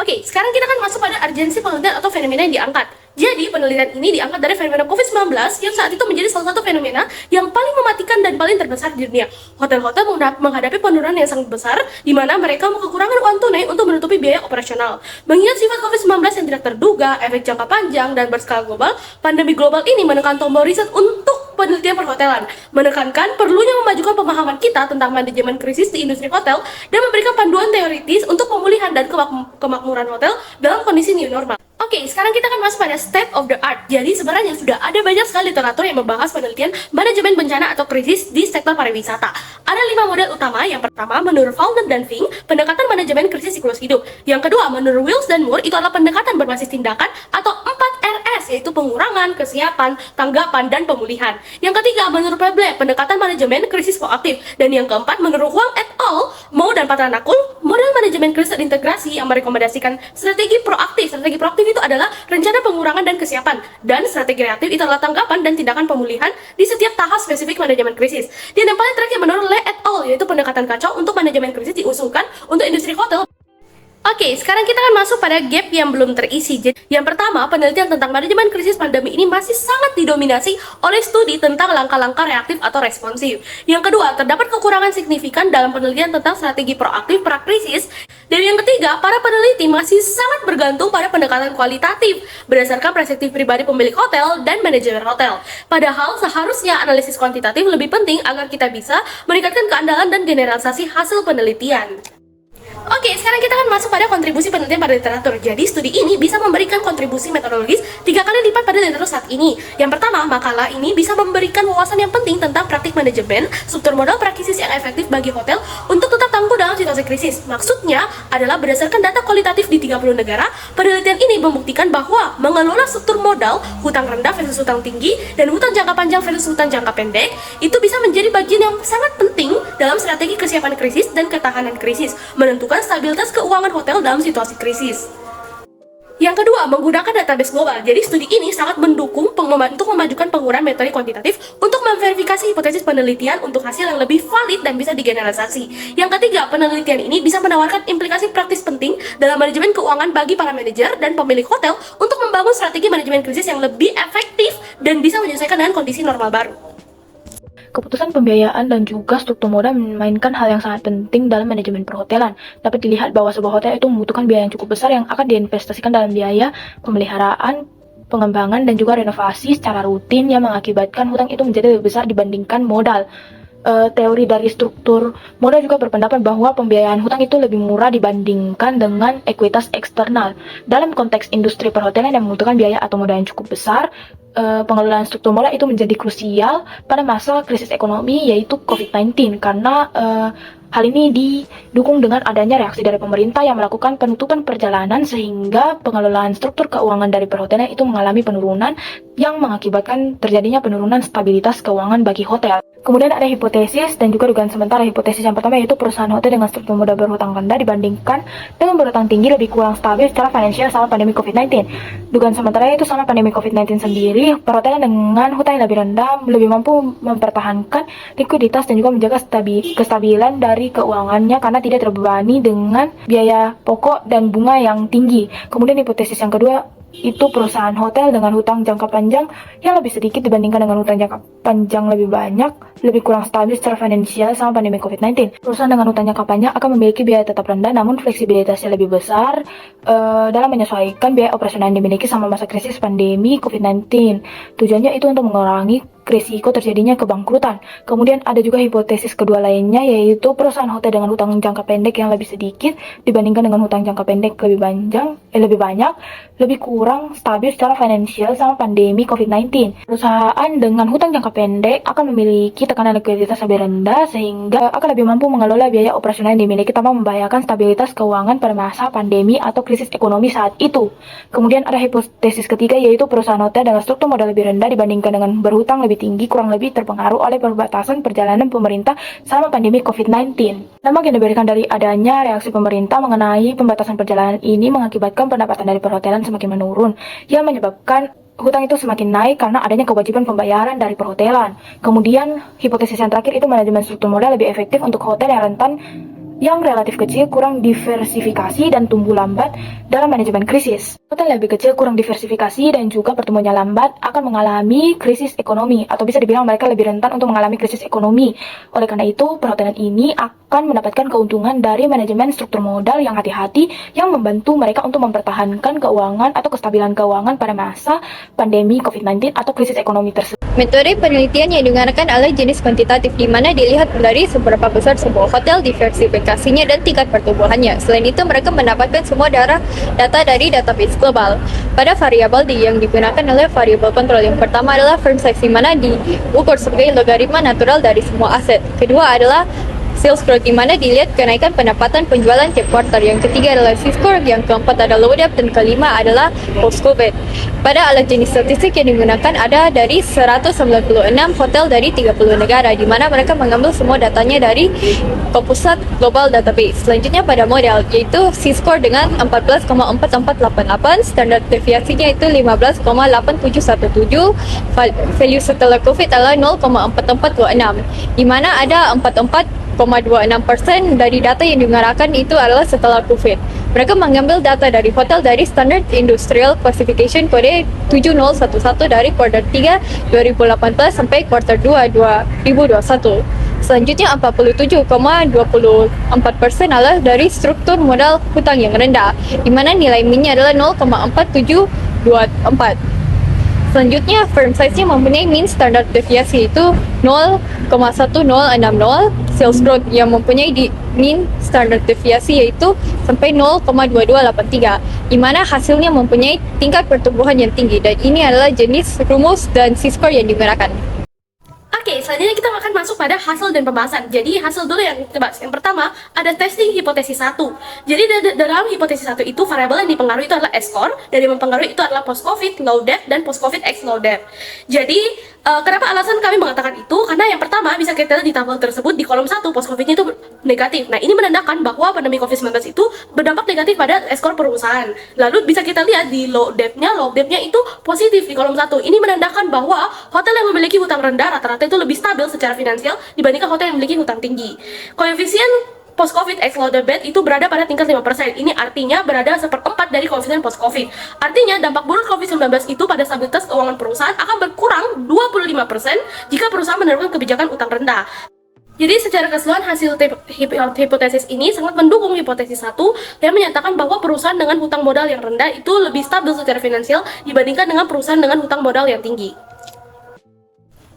Oke, sekarang kita kan masuk pada urgensi penelitian atau fenomena yang diangkat. Jadi, penelitian ini diangkat dari fenomena COVID-19 yang saat itu menjadi salah satu fenomena yang paling mematikan dan paling terbesar di dunia. Hotel-hotel menghadapi penurunan yang sangat besar, di mana mereka kekurangan uang tunai untuk menutupi biaya operasional. Mengingat sifat COVID-19 yang tidak terduga, efek jangka panjang, dan berskala global, pandemi global ini menekan tombol riset untuk penelitian perhotelan, menekankan perlunya memajukan pemahaman kita tentang manajemen krisis di industri hotel, dan memberikan panduan teoritis untuk pemulihan dan kemakmuran hotel dalam kondisi new normal. Oke, sekarang kita akan masuk pada state of the art. Jadi sebenarnya sudah ada banyak sekali literatur yang membahas penelitian manajemen bencana atau krisis di sektor pariwisata. Ada 5 model utama. Yang pertama, menurut Fulton dan Fink, pendekatan manajemen krisis siklus hidup. Yang kedua, menurut Wills dan Moore, itu adalah pendekatan berbasis tindakan atau 4RS, yaitu pengurangan, kesiapan, tanggapan, dan pemulihan. Yang ketiga, menurut Peble, pendekatan manajemen krisis proaktif. Dan yang keempat, menurut Huang et al., Mo dan Patranakul, model manajemen krisis integrasi yang merekomendasikan strategi proaktif. Strategi proaktif itu adalah rencana pengurangan dan kesiapan, dan strategi reaktif itu adalah tanggapan dan tindakan pemulihan di setiap tahap spesifik manajemen krisis. Dan yang paling terakhir menurut Le et al., yaitu pendekatan kacau untuk manajemen krisis diusulkan untuk industri hotel. Oke, sekarang kita akan masuk pada gap yang belum terisi. Jadi, yang pertama, penelitian tentang manajemen krisis pandemi ini masih sangat didominasi oleh studi tentang langkah-langkah reaktif atau responsif. Yang kedua, terdapat kekurangan signifikan dalam penelitian tentang strategi proaktif pra-krisis. Dan yang ketiga, para peneliti masih sangat bergantung pada pendekatan kualitatif berdasarkan perspektif pribadi pemilik hotel dan manajemen hotel. Padahal seharusnya analisis kuantitatif lebih penting agar kita bisa meningkatkan keandalan dan generalisasi hasil penelitian. Oke, sekarang kita akan masuk pada kontribusi penelitian pada literatur. Jadi, studi ini bisa memberikan kontribusi metodologis 3 kali lipat pada literatur saat ini. Yang pertama, makalah ini bisa memberikan wawasan yang penting tentang praktik manajemen, struktur modal prakrisis yang efektif bagi hotel untuk tetap tangguh dalam situasi krisis. Maksudnya adalah berdasarkan data kualitatif di 30 negara, penelitian ini membuktikan bahwa mengelola struktur modal, hutang rendah versus hutang tinggi, dan hutang jangka panjang versus hutang jangka pendek, itu bisa menjadi bagian yang sangat penting dalam strategi kesiapan krisis dan ketahanan krisis, menentukan stabilitas keuangan hotel dalam situasi krisis. Yang kedua, menggunakan database global. Jadi studi ini sangat mendukung untuk memajukan penggunaan metode kuantitatif untuk memverifikasi hipotesis penelitian untuk hasil yang lebih valid dan bisa digeneralisasi. Yang ketiga, penelitian ini bisa menawarkan implikasi praktis penting dalam manajemen keuangan bagi para manajer dan pemilik hotel untuk membangun strategi manajemen krisis yang lebih efektif dan bisa menyesuaikan dengan kondisi normal baru. Keputusan pembiayaan dan juga struktur modal memainkan hal yang sangat penting dalam manajemen perhotelan. Dapat dilihat bahwa sebuah hotel itu membutuhkan biaya yang cukup besar yang akan diinvestasikan dalam biaya pemeliharaan, pengembangan, dan juga renovasi secara rutin yang mengakibatkan hutang itu menjadi lebih besar dibandingkan modal. Teori dari struktur modal juga berpendapat bahwa pembiayaan hutang itu lebih murah dibandingkan dengan ekuitas eksternal. Dalam konteks industri perhotelan yang membutuhkan biaya atau modal yang cukup besar, pengelolaan struktur modal itu menjadi krusial pada masa krisis ekonomi yaitu COVID-19 karena hal ini didukung dengan adanya reaksi dari pemerintah yang melakukan penutupan perjalanan sehingga pengelolaan struktur keuangan dari perhotelan itu mengalami penurunan yang mengakibatkan terjadinya penurunan stabilitas keuangan bagi hotel. Kemudian ada hipotesis dan juga dugaan sementara. Hipotesis yang pertama yaitu perusahaan hotel dengan struktur modal berhutang rendah dibandingkan dengan berhutang tinggi lebih kurang stabil secara finansial selama pandemi COVID-19. Dugaan sementara itu sama pandemi COVID-19 sendiri, perhotelan dengan hutang yang lebih rendah lebih mampu mempertahankan likuiditas dan juga menjaga kestabilan dari keuangannya karena tidak terbebani dengan biaya pokok dan bunga yang tinggi. Kemudian hipotesis yang kedua itu perusahaan hotel dengan hutang jangka panjang yang lebih sedikit dibandingkan dengan hutang jangka panjang lebih banyak, lebih kurang stabil secara finansial sama pandemi COVID-19. Perusahaan dengan hutang jangka panjang akan memiliki biaya tetap rendah namun fleksibilitasnya lebih besar dalam menyesuaikan biaya operasional yang dimiliki sama masa krisis pandemi COVID-19. Tujuannya itu untuk mengurangi risiko terjadinya kebangkrutan. Kemudian ada juga hipotesis kedua lainnya yaitu perusahaan hotel dengan hutang jangka pendek yang lebih sedikit dibandingkan dengan hutang jangka pendek lebih banyak, lebih kurang stabil secara finansial sama pandemi COVID-19. Perusahaan dengan hutang jangka pendek akan memiliki tekanan likuiditas lebih rendah sehingga akan lebih mampu mengelola biaya operasional yang dimiliki tanpa membahayakan stabilitas keuangan pada masa pandemi atau krisis ekonomi saat itu. Kemudian ada hipotesis ketiga yaitu perusahaan hotel dengan struktur modal lebih rendah dibandingkan dengan berhutang lebih tinggi kurang lebih terpengaruh oleh perbatasan perjalanan pemerintah selama pandemi COVID-19. Dampak yang diberikan dari adanya reaksi pemerintah mengenai pembatasan perjalanan ini mengakibatkan pendapatan dari perhotelan semakin menurun, yang menyebabkan hutang itu semakin naik karena adanya kewajiban pembayaran dari perhotelan. Kemudian hipotesis yang terakhir itu manajemen struktur modal lebih efektif untuk hotel yang rentan yang relatif kecil, kurang diversifikasi, dan tumbuh lambat dalam manajemen krisis. Hotel yang lebih kecil, kurang diversifikasi, dan juga pertumbuhannya lambat akan mengalami krisis ekonomi, atau bisa dibilang mereka lebih rentan untuk mengalami krisis ekonomi. Oleh karena itu, perhotelan ini akan mendapatkan keuntungan dari manajemen struktur modal yang hati-hati yang membantu mereka untuk mempertahankan keuangan atau kestabilan keuangan pada masa pandemi COVID-19 atau krisis ekonomi tersebut. Metode penelitian yang digunakan adalah jenis kuantitatif, di mana dilihat dari seberapa besar sebuah hotel, diversifikasinya, dan tingkat pertumbuhannya. Selain itu, mereka mendapatkan semua data dari database global. Pada variabel yang digunakan adalah variabel kontrol. Yang pertama adalah firm size, di mana diukur sebagai logaritma natural dari semua aset. Kedua adalah sales growth, di mana dilihat kenaikan pendapatan penjualan tiap kuartal. Yang ketiga adalah score, yang keempat adalah low debt, dan kelima adalah post-COVID. Pada alat jenis statistik yang digunakan ada dari 196 hotel dari 30 negara, di mana mereka mengambil semua datanya dari Pusat Global Database. Selanjutnya pada model, yaitu C-score dengan 14,4488, standar deviasinya itu 15,8717, value setelah COVID adalah 0,4426, di mana ada 44,26% dari data yang digunakan itu adalah setelah COVID. Mereka mengambil data dari hotel dari Standard Industrial Classification kode 7011 dari kuartal 3 2018 sampai kuartal 2 2021. Selanjutnya 47,24% adalah dari struktur modal hutang yang rendah, di mana nilai min-nya adalah 0,4724. Selanjutnya, firm size-nya mempunyai mean standard deviasi itu 0,1060, sales growth yang mempunyai mean standard deviasi yaitu sampai 0,2283, di mana hasilnya mempunyai tingkat pertumbuhan yang tinggi, dan ini adalah jenis rumus dan C-score yang digunakan. Oke, selanjutnya kita akan masuk pada hasil dan pembahasan. Jadi hasil dulu yang kita bahas. Yang pertama, ada testing hipotesis 1. Jadi dalam hipotesis 1 itu variabel yang dipengaruhi itu adalah S-score, dan yang mempengaruhi itu adalah post-COVID, low debt, dan post-COVID X low debt. Jadi, kenapa alasan kami mengatakan itu? Karena yang pertama, bisa kita lihat di tabel tersebut, di kolom 1, post-COVID-nya itu negatif. Nah, ini menandakan bahwa pandemi COVID-19 itu berdampak negatif pada S-score perusahaan. Lalu bisa kita lihat di low debt-nya itu positif di kolom 1. Ini menandakan bahwa hotel yang memiliki hutang rendah rata-rata itu lebih stabil secara finansial dibandingkan hotel yang memiliki hutang tinggi. Koefisien post-COVID X low debt itu berada pada tingkat 5%. Ini artinya berada seperempat dari koefisien post-COVID. Artinya dampak buruk COVID-19 itu pada stabilitas keuangan perusahaan akan berkurang 25% jika perusahaan menerapkan kebijakan utang rendah. Jadi secara keseluruhan hasil hipotesis ini sangat mendukung hipotesis 1 yang menyatakan bahwa perusahaan dengan hutang modal yang rendah itu lebih stabil secara finansial dibandingkan dengan perusahaan dengan hutang modal yang tinggi.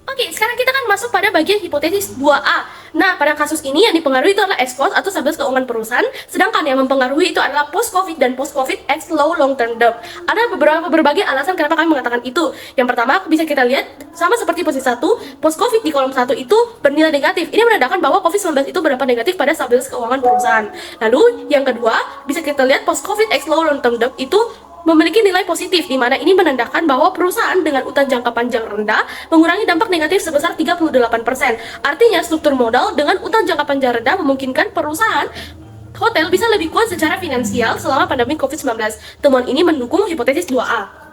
Oke, sekarang kita akan masuk pada bagian hipotesis 2A. Nah, pada kasus ini yang dipengaruhi itu adalah S-cost atau stabilitas keuangan perusahaan, sedangkan yang mempengaruhi itu adalah post-COVID dan post-COVID X low long-term debt. Ada berbagai alasan kenapa kami mengatakan itu. Yang pertama, bisa kita lihat, sama seperti posisi 1, post-COVID di kolom 1 itu bernilai negatif. Ini menandakan bahwa COVID-19 itu berdampak negatif pada stabilitas keuangan perusahaan. Lalu, yang kedua, bisa kita lihat post-COVID X low long-term debt itu memiliki nilai positif, di mana ini menandakan bahwa perusahaan dengan utang jangka panjang rendah mengurangi dampak negatif sebesar 38%. Artinya struktur modal dengan utang jangka panjang rendah memungkinkan perusahaan hotel bisa lebih kuat secara finansial selama pandemi COVID-19. Temuan ini mendukung hipotesis 2A.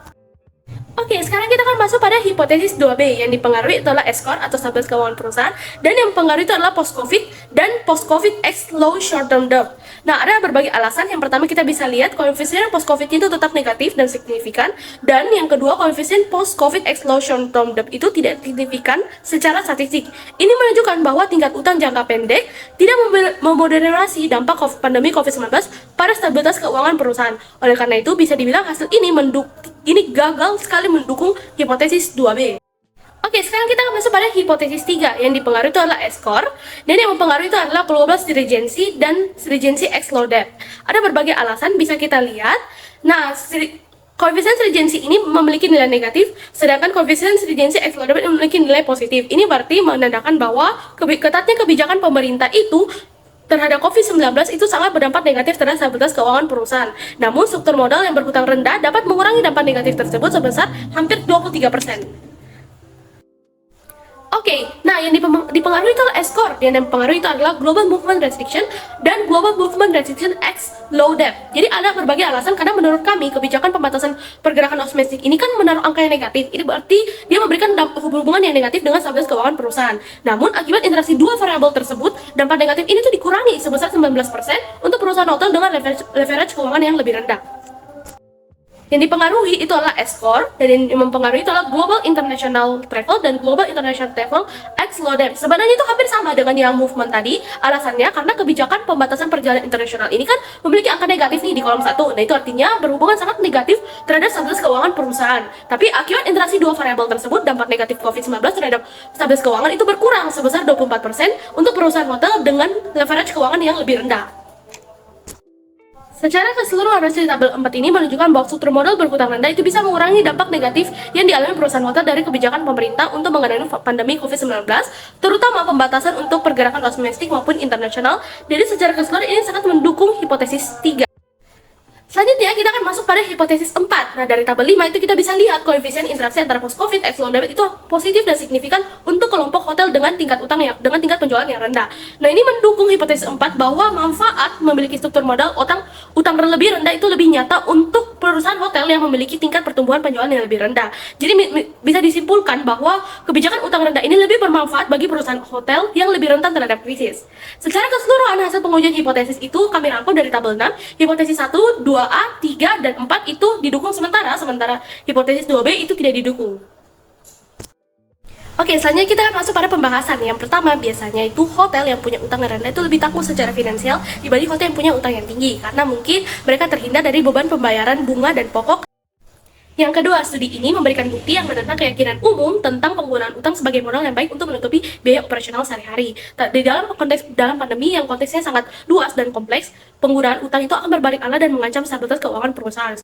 Oke, sekarang kita akan masuk pada hipotesis 2B yang dipengaruhi adalah S-score atau stabilitas keuangan perusahaan, dan yang mempengaruhi itu adalah post-COVID dan post-COVID X low short-term debt. Nah, ada berbagai alasan. Yang pertama, kita bisa lihat koefisien post-COVID itu tetap negatif dan signifikan, dan yang kedua, koefisien post-COVID X low short-term debt itu tidak signifikan secara statistik. Ini menunjukkan bahwa tingkat utang jangka pendek tidak memoderasi dampak pandemi COVID-19 pada stabilitas keuangan perusahaan. Oleh karena itu, bisa dibilang hasil ini gagal sekali mendukung hipotesis 2B. Oke, sekarang kita akan masuk pada hipotesis 3 yang dipengaruhi itu adalah S-score, dan yang mempengaruhi itu adalah global stringency dan stringency X low debt. Ada berbagai alasan bisa kita lihat. Nah, koefisien stringency ini memiliki nilai negatif, sedangkan koefisien stringency X low debt memiliki nilai positif. Ini berarti menandakan bahwa ketatnya kebijakan pemerintah itu terhadap COVID-19 itu sangat berdampak negatif terhadap stabilitas keuangan perusahaan. Namun, struktur modal yang berhutang rendah dapat mengurangi dampak negatif tersebut sebesar hampir 23%. Oke, nah yang dipengaruhi itu adalah S-Core, yang dipengaruhi itu adalah Global Movement Restriction dan Global Movement Restriction X Low Debt. Jadi ada berbagai alasan karena menurut kami kebijakan pembatasan pergerakan domestik ini kan menaruh angka yang negatif. Ini berarti dia memberikan hubungan yang negatif dengan stabilitas keuangan perusahaan. Namun akibat interaksi dua variabel tersebut, dampak negatif ini tuh dikurangi sebesar 19% untuk perusahaan hotel dengan leverage keuangan yang lebih rendah. Yang dipengaruhi itu adalah S-Core, dan yang mempengaruhi itu adalah Global International Travel dan Global International Travel X Low Debt. Sebenarnya itu hampir sama dengan yang movement tadi, alasannya karena kebijakan pembatasan perjalanan internasional ini kan memiliki angka negatif nih di kolom 1. Nah itu artinya berhubungan sangat negatif terhadap stabilitas keuangan perusahaan. Tapi akibat interaksi dua variabel tersebut, dampak negatif COVID-19 terhadap stabilitas keuangan itu berkurang sebesar 24% untuk perusahaan hotel dengan leverage keuangan yang lebih rendah. Secara keseluruhan hasil tabel 4 ini menunjukkan bahwa struktur modal berhutang rendah itu bisa mengurangi dampak negatif yang dialami perusahaan hotel dari kebijakan pemerintah untuk menghadapi pandemi COVID-19, terutama pembatasan untuk pergerakan domestik maupun internasional. Jadi secara keseluruhan ini sangat mendukung hipotesis 3. Selanjutnya kita akan masuk pada hipotesis 4. Nah dari tabel 5 itu kita bisa lihat koefisien interaksi antara post-COVID X low debt itu positif dan signifikan untuk kelompok hotel dengan tingkat tingkat penjualan yang rendah. Nah ini mendukung hipotesis 4 bahwa manfaat memiliki struktur modal utang lebih rendah itu lebih nyata untuk perusahaan hotel yang memiliki tingkat pertumbuhan penjualan yang lebih rendah. Jadi bisa disimpulkan bahwa kebijakan utang rendah ini lebih bermanfaat bagi perusahaan hotel yang lebih rentan terhadap krisis. Secara keseluruhan hasil pengujian hipotesis itu kami rangkum dari tabel 6. Hipotesis 1, 2A, 3, dan 4 itu didukung sementara hipotesis 2B itu tidak didukung. Oke, selanjutnya kita akan masuk pada pembahasan. Yang pertama, biasanya itu hotel yang punya utang yang rendah itu lebih tangguh secara finansial dibanding hotel yang punya utang yang tinggi, karena mungkin mereka terhindar dari beban pembayaran bunga dan pokok. Yang kedua, studi ini memberikan bukti yang menentang keyakinan umum tentang penggunaan utang sebagai modal yang baik untuk menutupi biaya operasional sehari-hari. Di dalam pandemi yang konteksnya sangat luas dan kompleks, penggunaan utang itu akan berbalik arah dan mengancam stabilitas keuangan perusahaan.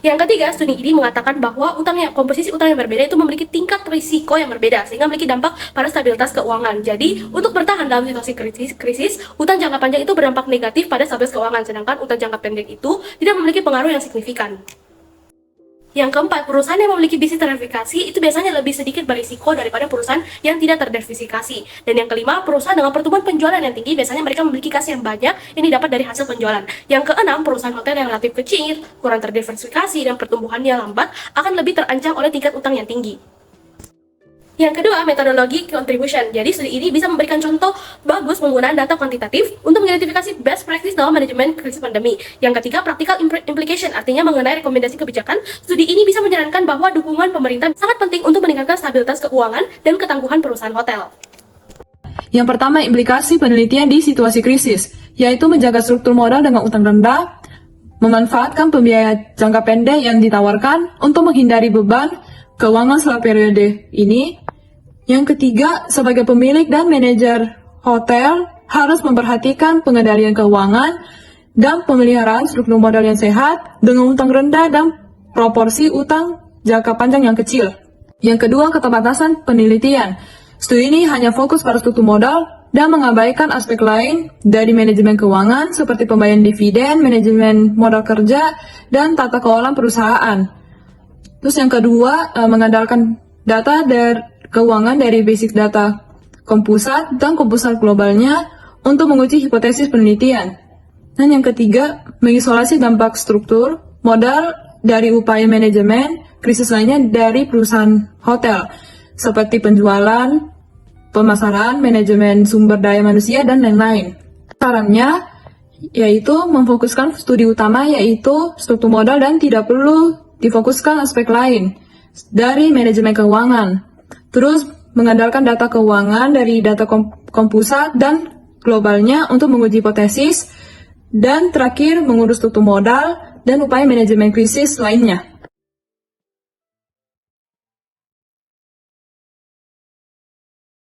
Yang ketiga, studi ini mengatakan bahwa komposisi utang yang berbeda itu memiliki tingkat risiko yang berbeda, sehingga memiliki dampak pada stabilitas keuangan. Jadi, untuk bertahan dalam situasi krisis, utang jangka panjang itu berdampak negatif pada stabilitas keuangan, sedangkan utang jangka pendek itu tidak memiliki pengaruh yang signifikan. Yang keempat, perusahaan yang memiliki bisnis terdiversifikasi itu biasanya lebih sedikit berisiko daripada perusahaan yang tidak terdiversifikasi. Dan yang kelima, perusahaan dengan pertumbuhan penjualan yang tinggi biasanya mereka memiliki kas yang banyak yang didapat dari hasil penjualan. Yang keenam, perusahaan hotel yang relatif kecil, kurang terdiversifikasi, dan pertumbuhannya lambat akan lebih terancam oleh tingkat utang yang tinggi. Yang kedua, metodologi contribution. Jadi studi ini bisa memberikan contoh bagus penggunaan data kuantitatif untuk mengidentifikasi best practice dalam manajemen krisis pandemi. Yang ketiga, practical implication, artinya mengenai rekomendasi kebijakan. Studi ini bisa menyarankan bahwa dukungan pemerintah sangat penting untuk meningkatkan stabilitas keuangan dan ketangguhan perusahaan hotel. Yang pertama, implikasi penelitian di situasi krisis, yaitu menjaga struktur modal dengan utang rendah, memanfaatkan pembiayaan jangka pendek yang ditawarkan untuk menghindari beban keuangan selama periode ini. Yang ketiga, sebagai pemilik dan manajer hotel harus memperhatikan pengendalian keuangan dan pemeliharaan struktur modal yang sehat dengan utang rendah dan proporsi utang jangka panjang yang kecil. Yang kedua, keterbatasan penelitian. Studi ini hanya fokus pada struktur modal dan mengabaikan aspek lain dari manajemen keuangan seperti pembayaran dividen, manajemen modal kerja, dan tata kelola perusahaan. Terus yang kedua, mengandalkan data keuangan dari basic data Kompusat dan Kompusat globalnya untuk menguji hipotesis penelitian. Dan yang ketiga, mengisolasi dampak struktur modal dari upaya manajemen krisis lainnya dari perusahaan hotel, seperti penjualan, pemasaran, manajemen sumber daya manusia, dan lain-lain. Sarannya yaitu memfokuskan studi utama yaitu struktur modal dan tidak perlu difokuskan aspek lain dari manajemen keuangan. Terus mengandalkan data keuangan dari data Kompusat dan globalnya untuk menguji hipotesis, dan terakhir mengurus struktur modal dan upaya manajemen krisis lainnya.